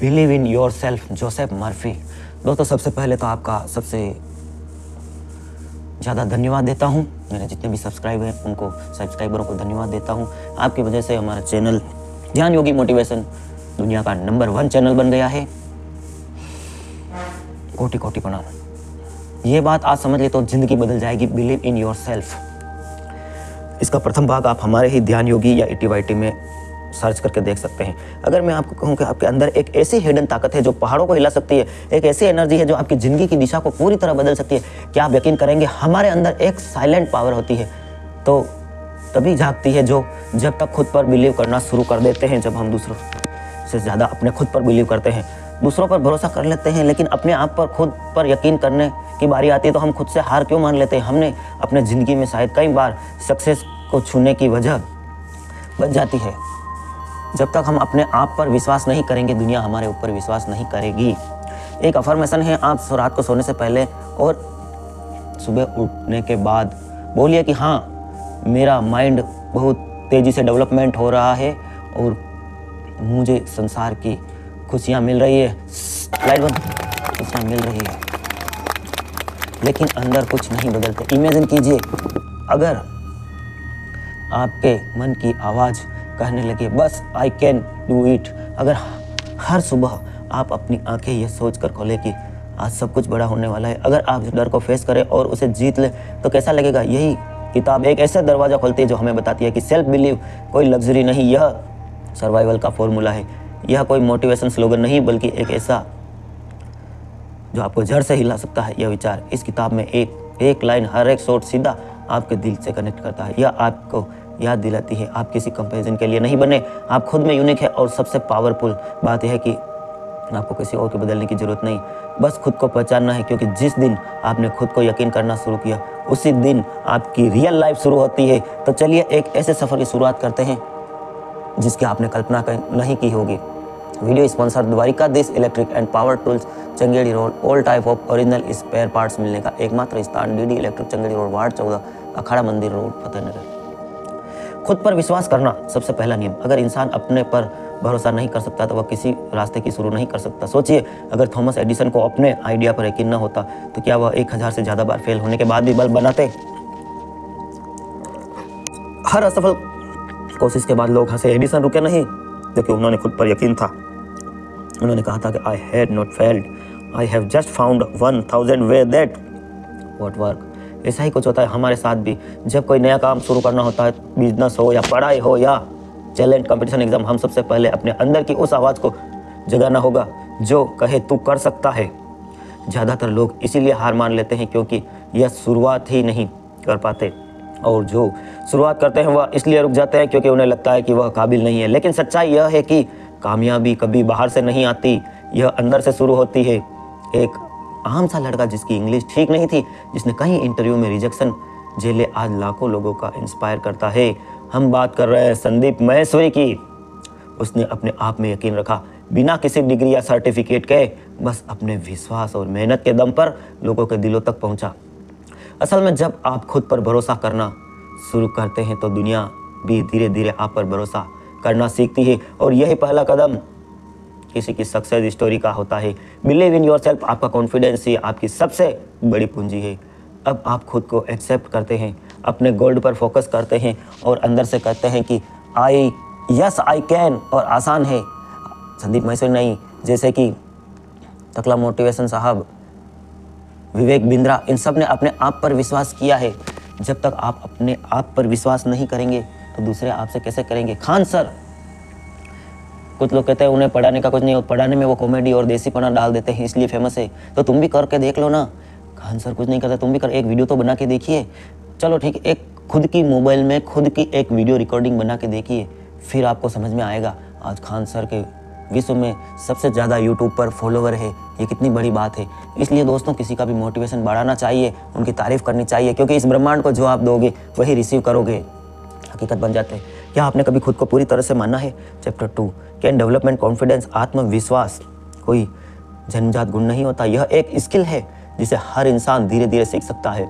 Believe in your self, Joseph Murphy. दोस्तों सबसे पहले तो आपका सबसे ज़्यादा धन्यवाद देता हूँ। मेरे जितने भी सब्सक्राइबर हैं उनको, सब्सक्राइबरों को धन्यवाद देता हूँ। आपकी वजह से हमारा चैनल ध्यान योगी मोटिवेशन दुनिया का नंबर 1 चैनल बन गया है। कोटि कोटि प्रणाम। ये बात आज समझ ले तो जिंदगी बदल जाएगी। बिलीव इन योर सेल्फ, इसका प्रथम भाग आप हमारे ही ध्यान योगी या इटीवाईटी में सर्च करके देख सकते हैं। अगर मैं आपको कहूँ कि आपके अंदर एक ऐसी हिडन ताकत है जो पहाड़ों को हिला सकती है, एक ऐसी एनर्जी है जो आपकी ज़िंदगी की दिशा को पूरी तरह बदल सकती है, क्या आप यकीन करेंगे? हमारे अंदर एक साइलेंट पावर होती है, तो तभी जागती है जो जब तक खुद पर बिलीव करना शुरू कर देते हैं। जब हम दूसरों से ज़्यादा अपने खुद पर बिलीव करते हैं, दूसरों पर भरोसा कर लेते हैं, लेकिन अपने आप पर खुद पर यकीन करने की बारी आती है तो हम खुद से हार क्यों मान लेते हैं? हमने अपने ज़िंदगी में शायद कई बार सक्सेस को छूने की वजह बन जाती है। जब तक हम अपने आप पर विश्वास नहीं करेंगे, दुनिया हमारे ऊपर विश्वास नहीं करेगी। एक अफर्मेशन है, आप रात को सोने से पहले और सुबह उठने के बाद बोलिए कि हाँ, मेरा माइंड बहुत तेज़ी से डेवलपमेंट हो रहा है और मुझे संसार की खुशियाँ मिल रही है। लाइट बंद, खुशियाँ मिल रही है, लेकिन अंदर कुछ नहीं बदलते। इमेजिन कीजिए अगर आपके मन की आवाज़ कहने लगे बस आई कैन डू इट। अगर हर सुबह आप अपनी आंखें ये सोच कर खोले कि आज सब कुछ बड़ा होने वाला है, अगर आप डर को फेस करें और उसे जीत ले तो कैसा लगेगा? यही किताब एक ऐसा दरवाज़ा खोलती है जो हमें बताती है कि सेल्फ बिलीव कोई लग्जरी नहीं, यह सर्वाइवल का फॉर्मूला है। यह कोई मोटिवेशन स्लोगन नहीं, बल्कि एक ऐसा जो आपको जड़ से हिला सकता है। यह विचार इस किताब में एक लाइन, हर एक शॉट सीधा आपके दिल से कनेक्ट करता है। यह आपको याद दिलाती है आप किसी कंपैरिजन के लिए नहीं बने, आप खुद में यूनिक है। और सबसे पावरफुल बात यह है कि आपको किसी और को बदलने की ज़रूरत नहीं, बस खुद को पहचानना है। क्योंकि जिस दिन आपने खुद को यकीन करना शुरू किया, उसी दिन आपकी रियल लाइफ शुरू होती है। तो चलिए एक ऐसे सफ़र की शुरुआत करते हैं जिसकी आपने कल्पना नहीं की होगी। Video sponsor Dwarika this electric and power tools, Changedi road. All type of original spare parts मिलने का एकमात्र स्थान, DD electric, Changedi road, ward 14, अखाड़ा मंदिर रोड, फतेहनगर। खुद पर विश्वास करना सबसे पहला नियम। अगर इंसान अपने पर भरोसा नहीं कर सकता तो वह किसी रास्ते की शुरू नहीं कर सकता। सोचिए अगर थॉमस एडिसन को अपने आइडिया पर यकीन न होता तो क्या वह 1000 से ज़्यादा बार फेल होने के बाद भी बल्ब बनाते? हर असफल कोशिश के बाद लोग हंसे। एडिसन रुके नहीं क्योंकि उन्होंने खुद पर यकीन था। उन्होंने कहा था कि I had not failed, I have just found 1000 way that what work. ऐसा ही कुछ होता है हमारे साथ भी। जब कोई नया काम शुरू करना होता है, बिजनेस हो या पढ़ाई हो या चैलेंज कंपटीशन एग्जाम, हम सबसे पहले अपने अंदर की उस आवाज़ को जगाना होगा जो कहे तू कर सकता है। ज़्यादातर लोग इसीलिए हार मान लेते हैं क्योंकि यह शुरुआत ही नहीं कर पाते, और जो शुरुआत करते हैं वह इसलिए रुक जाते हैं क्योंकि उन्हें लगता है कि वह काबिल नहीं है। लेकिन सच्चाई यह है कि कामयाबी कभी बाहर से नहीं आती, यह अंदर से शुरू होती है। एक आम सा लड़का जिसकी इंग्लिश ठीक नहीं थी, जिसने कई इंटरव्यू में रिजेक्शन झेले, आज लाखों लोगों का इंस्पायर करता है। हम बात कर रहे हैं संदीप माहेश्वरी की। उसने अपने आप में यकीन रखा, बिना किसी डिग्री या सर्टिफिकेट के, बस अपने विश्वास और मेहनत के दम पर लोगों के दिलों तक पहुंचा। असल में जब आप खुद पर भरोसा करना शुरू करते हैं तो दुनिया भी धीरे धीरे आप पर भरोसा करना सीखती है, और यही पहला कदम किसी की सक्सेस स्टोरी का होता है। बिलीव इन योरसेल्फ, आपका कॉन्फिडेंस ही आपकी सबसे बड़ी पूंजी है। अब आप खुद को एक्सेप्ट करते हैं, अपने गोल्ड पर फोकस करते हैं और अंदर से कहते हैं कि आई कैन, और आसान है। संदीप माहेश्वरी नहीं, जैसे कि तकला मोटिवेशन साहब, विवेक बिंद्रा, इन सब ने अपने आप पर विश्वास किया है। जब तक आप अपने आप पर विश्वास नहीं करेंगे तो दूसरे आपसे कैसे करेंगे? खान सर, कुछ लोग कहते हैं उन्हें पढ़ाने का कुछ नहीं होता, पढ़ाने में वो कॉमेडी और देसीपना डाल देते हैं इसलिए फेमस है। तो तुम भी करके देख लो ना। खान सर कुछ नहीं करते, तुम भी कर, एक वीडियो तो बना के देखिए। चलो ठीक है, एक खुद की मोबाइल में खुद की एक वीडियो रिकॉर्डिंग बना के देखिए, फिर आपको समझ में आएगा। आज खान सर के विश्व में सबसे ज़्यादा यूट्यूब पर फॉलोवर है, ये कितनी बड़ी बात है। इसलिए दोस्तों किसी का भी मोटिवेशन बढ़ाना चाहिए, उनकी तारीफ़ करनी चाहिए, क्योंकि इस ब्रह्मांड को जो आप दोगे वही रिसीव करोगे, हकीकत बन जाते हैं। क्या आपने कभी खुद को पूरी तरह से माना है? Chapter 2, can development confidence. आत्मविश्वास कोई जन्मजात गुण नहीं होता, यह एक स्किल है जिसे हर इंसान धीरे धीरे सीख सकता है।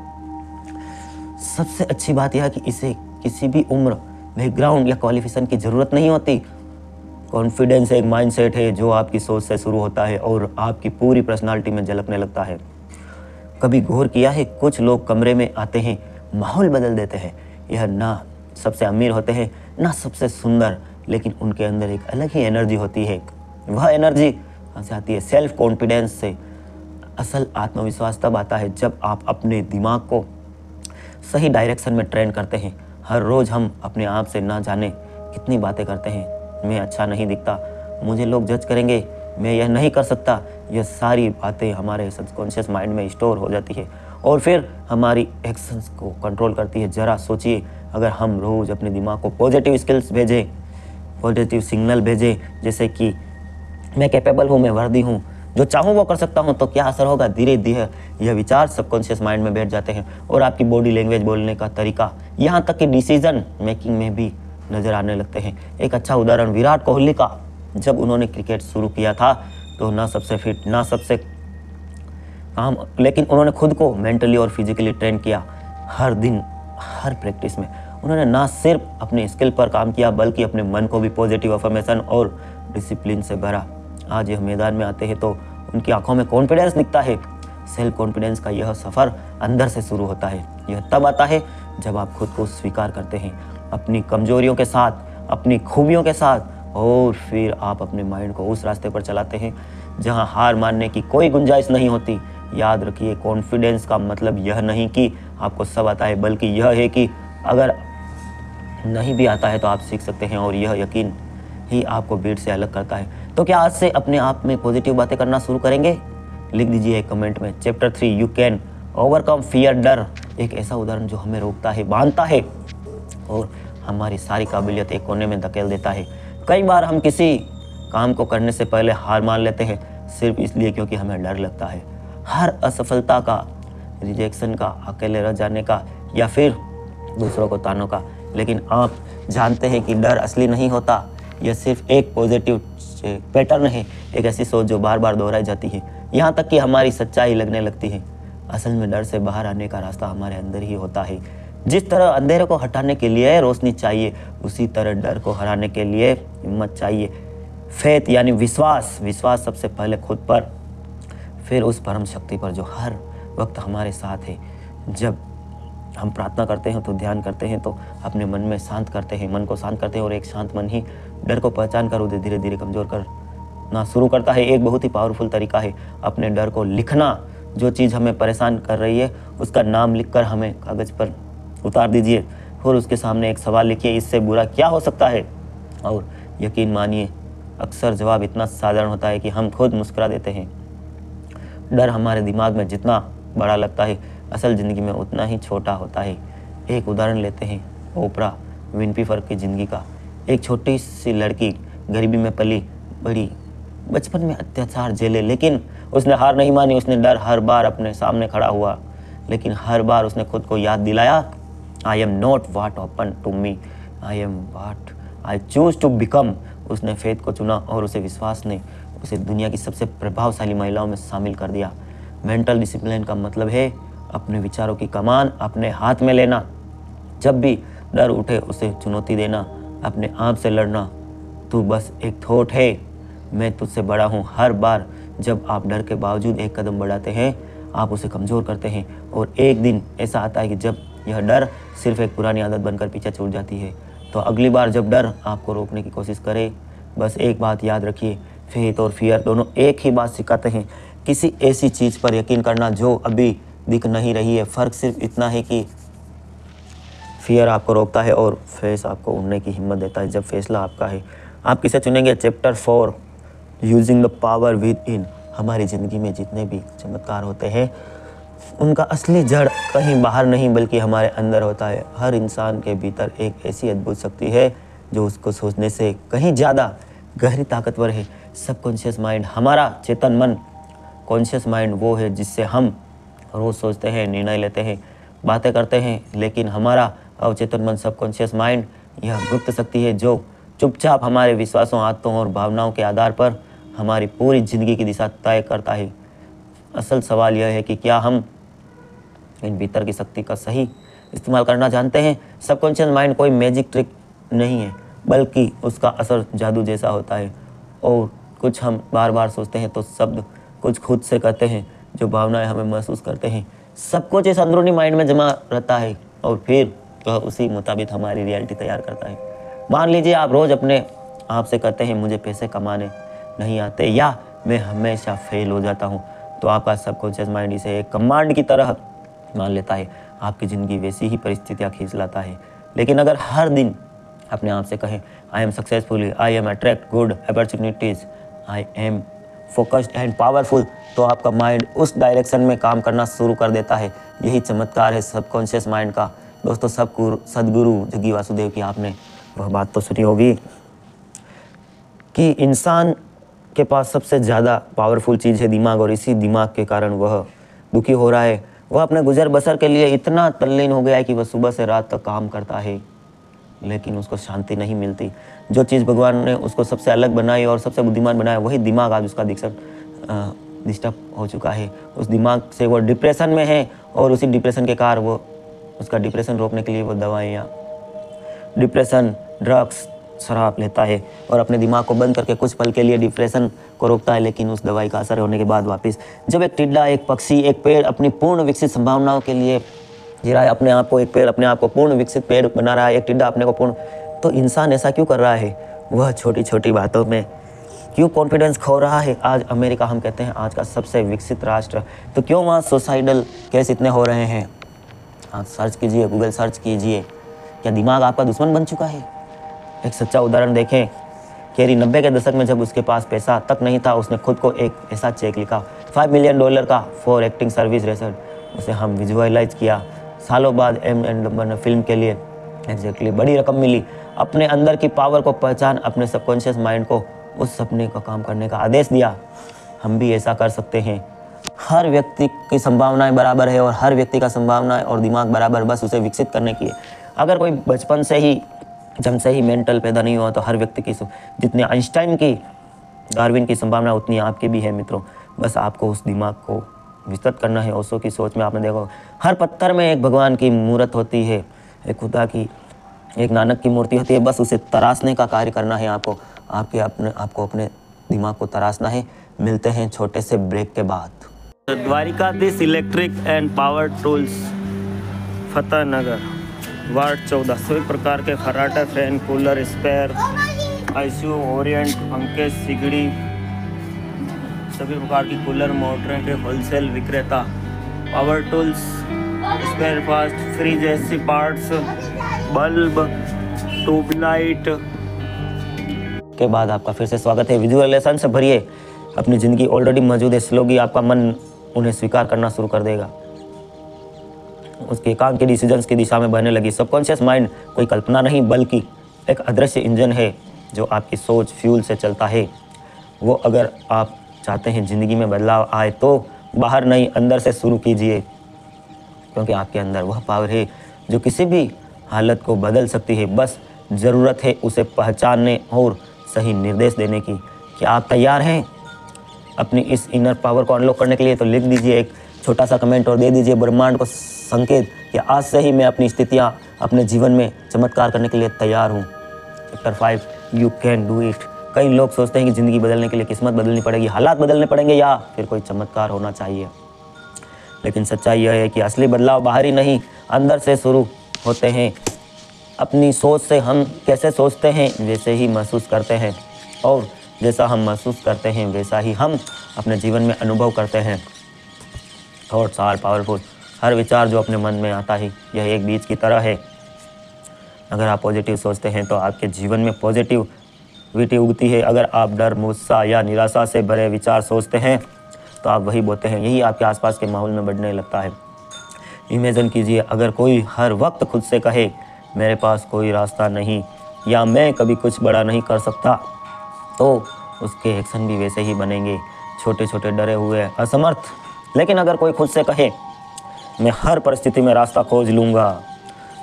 सबसे अच्छी बात यह है कि इसे किसी भी उम्र, बैकग्राउंड या क्वालिफिकेशन की ज़रूरत नहीं होती। कॉन्फिडेंस एक माइंडसेट है जो आपकी सोच से शुरू होता है और आपकी पूरी पर्सनालिटी में झलकने लगता है। कभी गौर किया है, कुछ लोग कमरे में आते हैं, माहौल बदल देते हैं। यह ना सबसे अमीर होते हैं, ना सबसे सुंदर, लेकिन उनके अंदर एक अलग ही एनर्जी होती है। वह एनर्जी कहाँ से आती है? सेल्फ कॉन्फिडेंस से। असल आत्मविश्वास तब आता है जब आप अपने दिमाग को सही डायरेक्शन में ट्रेन करते हैं। हर रोज़ हम अपने आप से ना जाने कितनी बातें करते हैं। मैं अच्छा नहीं दिखता, मुझे लोग जज करेंगे, मैं यह नहीं कर सकता। यह सारी बातें हमारे सबकॉन्शियस माइंड में स्टोर हो जाती है और फिर हमारी एक्शंस को कंट्रोल करती है। ज़रा सोचिए, अगर हम रोज़ अपने दिमाग को पॉजिटिव स्किल्स भेजें, पॉजिटिव सिग्नल भेजें, जैसे कि मैं कैपेबल हूँ, मैं वर्दी हूँ, जो चाहूँ वो कर सकता हूँ, तो क्या असर होगा? धीरे धीरे यह विचार सबकॉन्शियस माइंड में बैठ जाते हैं और आपकी बॉडी लैंग्वेज, बोलने का तरीका, यहाँ तक कि डिसीजन मेकिंग में भी नज़र आने लगते हैं। एक अच्छा उदाहरण विराट कोहली का। जब उन्होंने क्रिकेट शुरू किया था तो ना सबसे फिट, ना सबसे काम, लेकिन उन्होंने खुद को मेंटली और फिजिकली ट्रेन किया। हर दिन, हर प्रैक्टिस में उन्होंने ना सिर्फ अपने स्किल पर काम किया बल्कि अपने मन को भी पॉजिटिव अफर्मेशन और डिसिप्लिन से भरा। आज यह मैदान में आते हैं तो उनकी आंखों में कॉन्फिडेंस दिखता है। सेल्फ कॉन्फिडेंस का यह सफ़र अंदर से शुरू होता है। यह तब आता है जब आप खुद को स्वीकार करते हैं, अपनी कमजोरियों के साथ, अपनी खूबियों के साथ, और फिर आप अपने माइंड को उस रास्ते पर चलाते हैं जहां हार मानने की कोई गुंजाइश नहीं होती। याद रखिए, कॉन्फिडेंस का मतलब यह नहीं कि आपको सब आता है, बल्कि यह है कि अगर नहीं भी आता है तो आप सीख सकते हैं, और यह यकीन ही आपको भीड़ से अलग करता है। तो क्या आज से अपने आप में पॉजिटिव बातें करना शुरू करेंगे? लिख दीजिए एक कमेंट में। Chapter 3, you can overcome fear. डर एक ऐसा उदाहरण जो हमें रोकता है, बांधता है और हमारी सारी काबिलियत एक कोने में धकेल देता है। कई बार हम किसी काम को करने से पहले हार मान लेते हैं सिर्फ इसलिए क्योंकि हमें डर लगता है। हर असफलता का, रिजेक्शन का, अकेले रह जाने का, या फिर दूसरों को तानों का। लेकिन आप जानते हैं कि डर असली नहीं होता, यह सिर्फ एक पॉजिटिव पैटर्न है, एक ऐसी सोच जो बार बार दोहराई जाती है, यहाँ तक कि हमारी सच्चाई लगने लगती है। असल में डर से बाहर आने का रास्ता हमारे अंदर ही होता है। जिस तरह अंधेरे को हटाने के लिए रोशनी चाहिए, उसी तरह डर को हराने के लिए हिम्मत चाहिए। फेथ यानी विश्वास। विश्वास सबसे पहले खुद पर, फिर उस परम शक्ति पर जो हर वक्त हमारे साथ है। जब हम प्रार्थना करते हैं तो ध्यान करते हैं तो अपने मन में शांत करते हैं, मन को शांत करते हैं, और एक शांत मन ही डर को पहचान कर उसे धीरे धीरे कमज़ोर करना शुरू करता है। एक बहुत ही पावरफुल तरीका है अपने डर को लिखना। जो चीज़ हमें परेशान कर रही है उसका नाम लिखकर हमें कागज़ पर उतार दीजिए, और उसके सामने एक सवाल लिखिए, इससे बुरा क्या हो सकता है? और यकीन मानिए, अक्सर जवाब इतना साधारण होता है कि हम खुद मुस्कुरा देते हैं। डर हमारे दिमाग में जितना बड़ा लगता है, असल ज़िंदगी में उतना ही छोटा होता है। एक उदाहरण लेते हैं ओपरा विनफ्री की ज़िंदगी का। एक छोटी सी लड़की, गरीबी में पली बड़ी, बचपन में अत्याचार झेले, लेकिन उसने हार नहीं मानी। उसने डर हर बार अपने सामने खड़ा हुआ, लेकिन हर बार उसने खुद को याद दिलाया, I am not what happened to me, I am what I choose to become. उसने फेथ को चुना और उसे विश्वास ने उसे दुनिया की सबसे प्रभावशाली महिलाओं में शामिल कर दिया। मेंटल डिसिप्लिन का मतलब है अपने विचारों की कमान अपने हाथ में लेना। जब भी डर उठे उसे चुनौती देना, अपने आप से लड़ना। तू बस एक थॉट है, मैं तुझसे बड़ा हूँ। हर बार जब आप डर के बावजूद एक कदम बढ़ाते हैं, आप उसे कमज़ोर करते हैं, और एक दिन ऐसा आता है कि जब यह डर सिर्फ एक पुरानी आदत बनकर पीछे छूट जाती है। तो अगली बार जब डर आपको रोकने की कोशिश करे, बस एक बात याद रखिए, फेथ और फियर दोनों एक ही बात सिखाते हैं, किसी ऐसी चीज़ पर यकीन करना जो अभी दिख नहीं रही है। फ़र्क सिर्फ इतना है कि फियर आपको रोकता है और फेस आपको उड़ने की हिम्मत देता है। जब फैसला आपका है, आप किसे चुनेंगे? Chapter 4, using the power with in. हमारी ज़िंदगी में जितने भी चमत्कार होते हैं उनका असली जड़ कहीं बाहर नहीं बल्कि हमारे अंदर होता है। हर इंसान के भीतर एक ऐसी अद्भुत शक्ति है जो उसको सोचने से कहीं ज़्यादा गहरी ताकतवर है। सबकॉन्शियस माइंड, हमारा चेतन मन। कॉन्शियस माइंड वो है जिससे हम रोज़ सोचते हैं, निर्णय लेते हैं, बातें करते हैं, लेकिन हमारा अवचेतन मन, सबकॉन्शियस माइंड, यह गुप्त शक्ति है जो चुपचाप हमारे विश्वासों, आदतों और भावनाओं के आधार पर हमारी पूरी ज़िंदगी की दिशा तय करता है। असल सवाल यह है कि क्या हम इन भीतर की शक्ति का सही इस्तेमाल करना जानते हैं? सबकॉन्शियस माइंड कोई मैजिक ट्रिक नहीं है, बल्कि उसका असर जादू जैसा होता है। और कुछ हम बार बार सोचते हैं तो शब्द कुछ खुद से कहते हैं, जो भावनाएं हमें महसूस करते हैं सब कुछ इस अंदरूनी माइंड में जमा रहता है और फिर वह उसी मुताबिक हमारी रियलिटी तैयार करता है। मान लीजिए आप रोज़ अपने आप से कहते हैं मुझे पैसे कमाने नहीं आते या मैं हमेशा फेल हो जाता हूँ, तो आपका सबकॉन्शियस माइंड इसे एक कमांड की तरह मान लेता है, आपकी ज़िंदगी वैसी ही परिस्थितियाँ खींच लाता है। लेकिन अगर हर दिन अपने आप से कहें I am successful, I am attract good opportunities, I am focused and powerful, तो आपका माइंड उस डायरेक्शन में काम करना शुरू कर देता है। यही चमत्कार है सबकॉन्शियस माइंड का। दोस्तों, सदगुरु जग्गी वासुदेव की आपने वह बात तो सुनी होगी कि इंसान के पास सबसे ज़्यादा पावरफुल चीज़ है दिमाग, और इसी दिमाग के कारण वह दुखी हो रहा है। वह अपने गुजर बसर के लिए इतना तल्लीन हो गया है कि वह सुबह से रात तक काम करता है, लेकिन उसको शांति नहीं मिलती। जो चीज़ भगवान ने उसको सबसे अलग बनाई और सबसे बुद्धिमान बनाया, वही दिमाग आज उसका डिस्टर्ब हो चुका है। उस दिमाग से वो डिप्रेशन में है, और उसी डिप्रेशन के कारण वो उसका डिप्रेशन रोकने के लिए वो दवाइयाँ, डिप्रेशन, ड्रग्स, शराब लेता है और अपने दिमाग को बंद करके कुछ पल के लिए डिप्रेशन को रोकता है। लेकिन उस दवाई का असर होने के बाद वापस, जब एक टिड्डा, एक पक्षी, एक पेड़ अपनी पूर्ण विकसित संभावनाओं के लिए जी रहा है अपने आप को, एक पेड़ अपने आप को पूर्ण विकसित पेड़ बना रहा है, एक टिड्डा अपने को पूर्ण, तो इंसान ऐसा क्यों कर रहा है? वह छोटी छोटी बातों में क्यों कॉन्फिडेंस खो रहा है? आज अमेरिका हम कहते हैं आज का सबसे विकसित राष्ट्र, तो क्यों वहाँ सुसाइडल केस इतने हो रहे हैं? आप सर्च कीजिए, गूगल सर्च कीजिए, क्या दिमाग आपका दुश्मन बन चुका है? एक सच्चा उदाहरण देखें। केरी 90 के दशक में जब उसके पास पैसा तक नहीं था, उसने खुद को एक ऐसा चेक लिखा, $5 मिलियन का फॉर एक्टिंग सर्विस रेसर्च। उसे हम विजुअलाइज किया। सालों बाद M&M फिल्म के लिए एग्जैक्टली बड़ी रकम मिली। अपने अंदर की पावर को पहचान, अपने सबकॉन्शियस माइंड को उस सपने का काम करने का आदेश दिया। हम भी ऐसा कर सकते हैं। हर व्यक्ति की संभावनाएं बराबर है और हर व्यक्ति का संभावनाएं और दिमाग बराबर, बस उसे विकसित करने की है। अगर कोई बचपन से ही जन्म से ही मेंटल पैदा नहीं हुआ, तो हर व्यक्ति की जितनी आइंस्टाइन की, डार्विन की संभावना उतनी आपकी भी है मित्रों। बस आपको उस दिमाग को विस्तृत करना है। ओशो की सोच में आपने देखा हर पत्थर में एक भगवान की मूर्त होती है, एक खुदा की, एक नानक की मूर्ति होती है। बस उसे तराशने का कार्य करना है आपको। आपको अपने दिमाग को तराशना है। मिलते हैं छोटे से ब्रेक के बाद। Dwarikadhish electric and power tools, Fateh Nagar, ward 14। सभी प्रकार के खराटा, fan, cooler, spare, ICU, Orient, पंखे, सिगड़ी, सभी प्रकार की कूलर, मोटरें के होलसेल विक्रेता। Power tools, spare parts, fridge, AC parts, bulb, tubelight के बाद आपका फिर से स्वागत है। विजुअलाइजेशन से भरिए अपनी ज़िंदगी ऑलरेडी मौजूद है। स्लोगी आपका मन उन्हें स्वीकार करना शुरू कर देगा। उसके काम के डिसीजंस की दिशा में बहने लगी। सबकॉन्शियस माइंड कोई कल्पना नहीं, बल्कि एक अदृश्य इंजन है जो आपकी सोच फ्यूल से चलता है। वो अगर आप चाहते हैं ज़िंदगी में बदलाव आए तो बाहर नहीं, अंदर से शुरू कीजिए, क्योंकि आपके अंदर वह पावर है जो किसी भी हालत को बदल सकती है। बस ज़रूरत है उसे पहचानने और सही निर्देश देने की। क्या आप तैयार हैं अपनी इस इनर पावर को अनलॉक करने के लिए? तो लिख दीजिए एक छोटा सा कमेंट और दे दीजिए ब्रह्मांड को संकेत कि आज से ही मैं अपनी स्थितियाँ अपने जीवन में चमत्कार करने के लिए तैयार हूँ। Chapter 5, you can do it. कई लोग सोचते हैं कि ज़िंदगी बदलने के लिए किस्मत बदलनी पड़ेगी, हालात बदलने पड़ेंगे या फिर कोई चमत्कार होना चाहिए। लेकिन सच्चाई यह है कि असली बदलाव बाहरी नहीं, अंदर से शुरू होते हैं। अपनी सोच से हम कैसे सोचते हैं वैसे ही महसूस करते हैं, और जैसा हम महसूस करते हैं वैसा ही हम अपने जीवन में अनुभव करते हैं। Thoughts are powerful. हर विचार जो अपने मन में आता है यह एक बीज की तरह है। अगर आप पॉजिटिव सोचते हैं तो आपके जीवन में पॉजिटिविटी उगती है। अगर आप डर, गुस्सा या निराशा से भरे विचार सोचते हैं तो आप वही बोते हैं, यही आपके आसपास के माहौल में बढ़ने लगता है। इमेजिन कीजिए, अगर कोई हर वक्त खुद से कहे मेरे पास कोई रास्ता नहीं या मैं कभी कुछ बड़ा नहीं कर सकता, तो उसके एक्शन भी वैसे ही बनेंगे, छोटे छोटे, डरे हुए, असमर्थ। लेकिन अगर कोई खुद से कहे मैं हर परिस्थिति में रास्ता खोज लूँगा,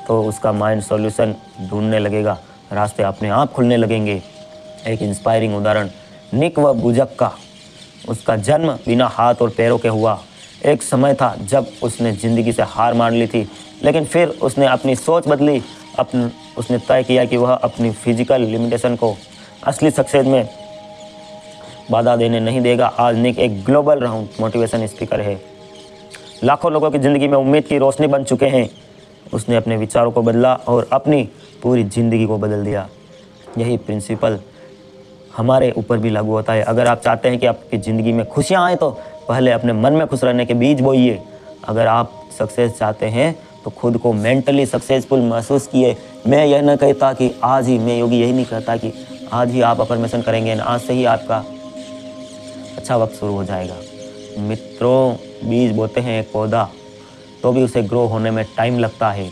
तो उसका माइंड सॉल्यूशन ढूंढने लगेगा, रास्ते अपने आप खुलने लगेंगे। एक इंस्पायरिंग उदाहरण निक व बुजक का। उसका जन्म बिना हाथ और पैरों के हुआ। एक समय था जब उसने ज़िंदगी से हार मान ली थी, लेकिन फिर उसने अपनी सोच बदली उसने तय किया कि वह अपनी फिजिकल लिमिटेशन को असली सक्सेस में बाधा देने नहीं देगा। आज निक एक ग्लोबल राउंड मोटिवेशन स्पीकर है, लाखों लोगों की ज़िंदगी में उम्मीद की रोशनी बन चुके हैं। उसने अपने विचारों को बदला और अपनी पूरी ज़िंदगी को बदल दिया। यही प्रिंसिपल हमारे ऊपर भी लागू होता है। अगर आप चाहते हैं कि आपकी ज़िंदगी में खुशियाँ आए तो पहले अपने मन में खुश रहने के बीज बोइए। अगर आप सक्सेस चाहते हैं तो खुद को मेंटली सक्सेसफुल महसूस किए। मैं यह नहीं कहता कि आज ही, मैं योगी यही नहीं कहता कि आज ही आप अफर्मेशन करेंगे ना आज से ही आपका अच्छा वक्त शुरू हो जाएगा। मित्रों, बीज बोते हैं एक पौधा तो भी उसे ग्रो होने में टाइम लगता है।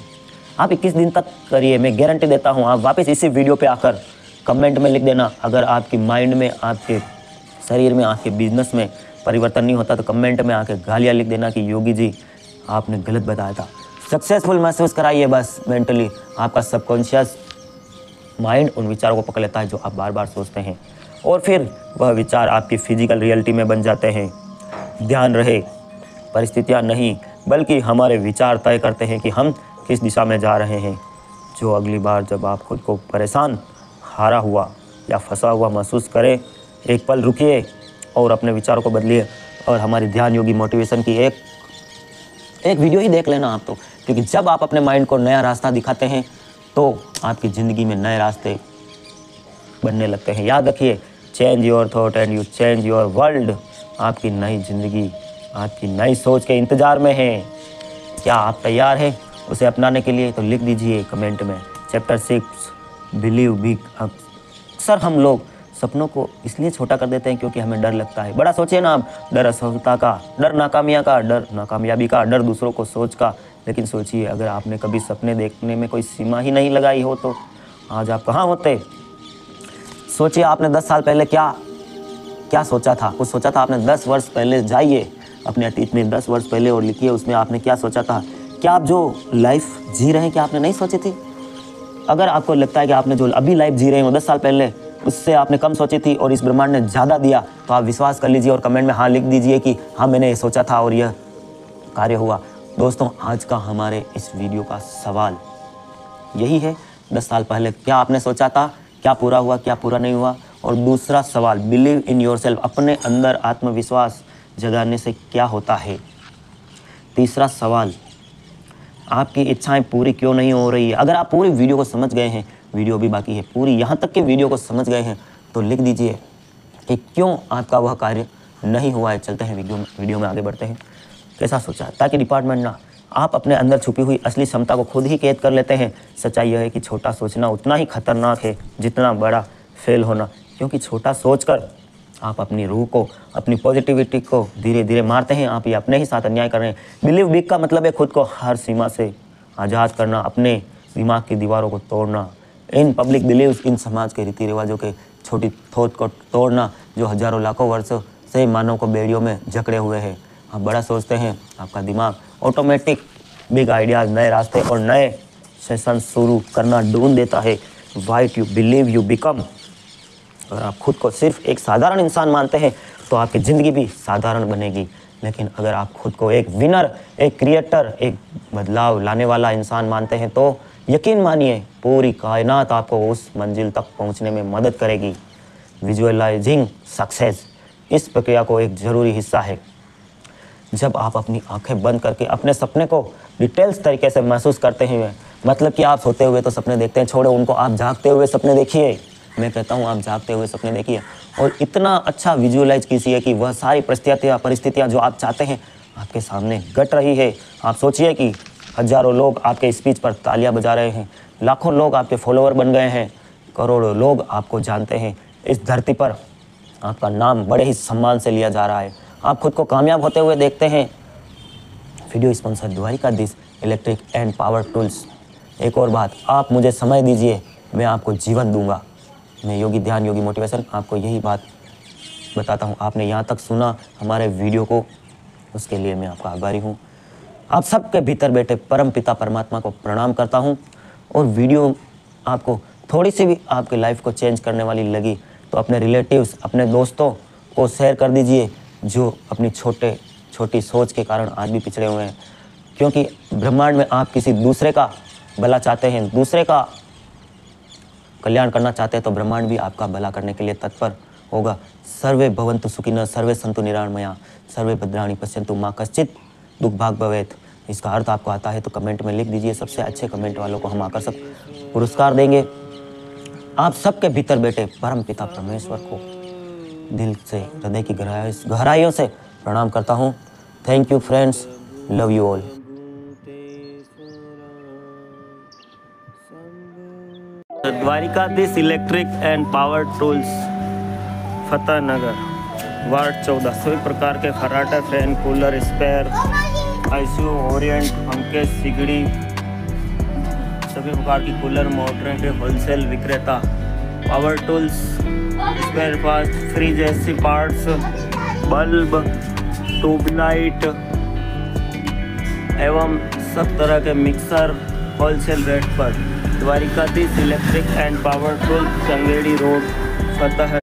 आप 21 दिन तक करिए, मैं गारंटी देता हूँ। आप वापस इसी वीडियो पे आकर कमेंट में लिख देना, अगर आपकी माइंड में, आपके शरीर में, आपके बिजनेस में परिवर्तन नहीं होता तो कमेंट में आके गालियाँ लिख देना कि योगी जी आपने गलत बताया था। सक्सेसफुल महसूस कराइए बस मेंटली। आपका सबकॉन्शियस माइंड उन विचारों को पकड़ लेता है जो आप बार बार सोचते हैं और फिर वह विचार आपकी फिजिकल रियलिटी में बन जाते हैं। ध्यान रहे, परिस्थितियाँ नहीं बल्कि हमारे विचार तय करते हैं कि हम किस दिशा में जा रहे हैं। जो अगली बार जब आप खुद को परेशान, हारा हुआ या फंसा हुआ महसूस करें, एक पल रुकिए और अपने विचारों को बदलिए। और हमारी ध्यान योगी मोटिवेशन की एक वीडियो ही देख लेना आप तो, क्योंकि जब आप अपने माइंड को नया रास्ता दिखाते हैं तो आपकी ज़िंदगी में नए रास्ते बनने लगते हैं। याद रखिए, change your thought and you change your world. आपकी नई ज़िंदगी आपकी नई सोच के इंतज़ार में है। क्या आप तैयार हैं उसे अपनाने के लिए? तो लिख दीजिए कमेंट में। Chapter 6, believe big. अक्सर हम लोग सपनों को इसलिए छोटा कर देते हैं क्योंकि हमें डर लगता है। बड़ा सोचिए ना आप, डर असफलता का, डर नाकामयाबी का, डर दूसरों को सोच का। लेकिन सोचिए, अगर आपने कभी सपने देखने में कोई सीमा ही नहीं लगाई हो तो आज आप कहाँ होते? सोचिए, आपने 10 साल पहले क्या सोचा था? कुछ सोचा था आपने? 10 वर्ष पहले जाइए अपने अतीत में, 10 वर्ष पहले, और लिखिए उसमें आपने क्या सोचा था। क्या आप जो लाइफ जी रहे हैं क्या आपने नहीं सोची थी? अगर आपको लगता है कि आपने जो अभी लाइफ जी रहे हो 10 साल पहले उससे आपने कम सोची थी और इस ब्रह्मांड ने ज़्यादा दिया, तो आप विश्वास कर लीजिए और कमेंट में हाँ लिख दीजिए कि हाँ मैंने ये सोचा था और यह कार्य हुआ। दोस्तों, आज का हमारे इस वीडियो का सवाल यही है, 10 साल पहले क्या आपने सोचा था, क्या पूरा हुआ, क्या पूरा नहीं हुआ? और दूसरा सवाल, बिलीव इन योरसेल्फ, अपने अंदर आत्मविश्वास जगाने से क्या होता है? तीसरा सवाल, आपकी इच्छाएं पूरी क्यों नहीं हो रही है? अगर आप पूरी वीडियो को समझ गए हैं, वीडियो भी बाकी है, पूरी यहाँ तक के वीडियो को समझ गए हैं तो लिख दीजिए कि क्यों आपका वह कार्य नहीं हुआ है। चलते हैं वीडियो में आगे बढ़ते हैं। कैसा सोचा? ताकि डिपार्टमेंट ना, आप अपने अंदर छुपी हुई असली क्षमता को खुद ही कैद कर लेते हैं। सच्चाई यह है कि छोटा सोचना उतना ही खतरनाक है जितना बड़ा फेल होना, क्योंकि छोटा सोचकर आप अपनी रूह को, अपनी पॉजिटिविटी को धीरे धीरे मारते हैं। आप ये अपने ही साथ अन्याय कर रहे हैं। बिलीव बिग का मतलब है खुद को हर सीमा से आज़ाद करना, अपने दिमाग की दीवारों को तोड़ना, इन पब्लिक बिलीव्स, इन समाज के रीति रिवाजों के छोटी थोत को तोड़ना जो हजारों लाखों वर्षों से मानव को बेड़ियों में जकड़े हुए हैं। आप बड़ा सोचते हैं, आपका दिमाग ऑटोमेटिक बिग आइडियाज़, नए रास्ते और नए सेशन शुरू करना ढूंढ देता है। White you believe you become. अगर आप खुद को सिर्फ एक साधारण इंसान मानते हैं तो आपकी ज़िंदगी भी साधारण बनेगी। लेकिन अगर आप खुद को एक विनर, एक क्रिएटर, एक बदलाव लाने वाला इंसान मानते हैं तो यकीन मानिए पूरी कायनात आपको उस मंजिल तक पहुंचने में मदद करेगी। विजुअलाइजिंग सक्सेस इस प्रक्रिया को एक ज़रूरी हिस्सा है। जब आप अपनी आंखें बंद करके अपने सपने को डिटेल्स तरीके से महसूस करते हैं, मतलब कि आप सोते हुए तो सपने देखते हैं, छोड़ो उनको, आप जागते हुए सपने देखिए। मैं कहता हूँ आप जागते हुए सपने देखिए और इतना अच्छा विजुअलाइज कीजिए कि वह सारी परिस्थितियाँ जो आप चाहते हैं आपके सामने घट रही है। आप सोचिए कि हजारों लोग आपके स्पीच पर तालियां बजा रहे हैं, लाखों लोग आपके फॉलोअर बन गए हैं, करोड़ों लोग आपको जानते हैं। इस धरती पर आपका नाम बड़े ही सम्मान से लिया जा रहा है। आप खुद को कामयाब होते हुए देखते हैं। Video sponsor Dwarika this electric and power tools. एक और बात, आप मुझे समय दीजिए, मैं आपको जीवन दूंगा। मैं योगी ध्यान योगी मोटिवेशन आपको यही बात बताता हूँ। आपने यहाँ तक सुना हमारे वीडियो को, उसके लिए मैं आपका आभारी हूँ। आप सबके भीतर बैठे परम पिता परमात्मा को प्रणाम करता हूँ। और वीडियो आपको थोड़ी सी भी आपके लाइफ को चेंज करने वाली लगी तो अपने रिलेटिव्स, अपने दोस्तों को शेयर कर दीजिए जो अपनी छोटी सोच के कारण आज भी पिछड़े हुए हैं। क्योंकि ब्रह्मांड में आप किसी दूसरे का भला चाहते हैं, दूसरे का कल्याण करना चाहते हैं, तो ब्रह्मांड भी आपका भला करने के लिए तत्पर होगा। सर्वे भवन्तु सुखिनः, सर्वे सन्तु निरामया, सर्वे भद्राणि पश्यन्तु मा कश्चित् दुख भाग भवेत्। इसका अर्थ आपको आता है तो कमेंट में लिख दीजिए। सबसे अच्छे कमेंट वालों को हम आकर्षक पुरस्कार देंगे। आप सबके भीतर बैठे परम पिता परमेश्वर को दिल से, हृदय की गहराइयों से प्रणाम करता हूँ। Thank you friends, love you all. Dwarikadhish electric and power tools, Fatehnagar, ward 14। सभी प्रकार के खर्राटे, fan, cooler, spare, ICU, Orient, पंखे, सिगड़ी, सभी प्रकार की कूलर मोटरें के होलसेल विक्रेता। Power tools, spare parts, fridge, AC parts, bulb, tube light एवं सब तरह के मिक्सर होलसेल रेट पर। Dwarikadhish electric and power tools, Changedi road, Fateh.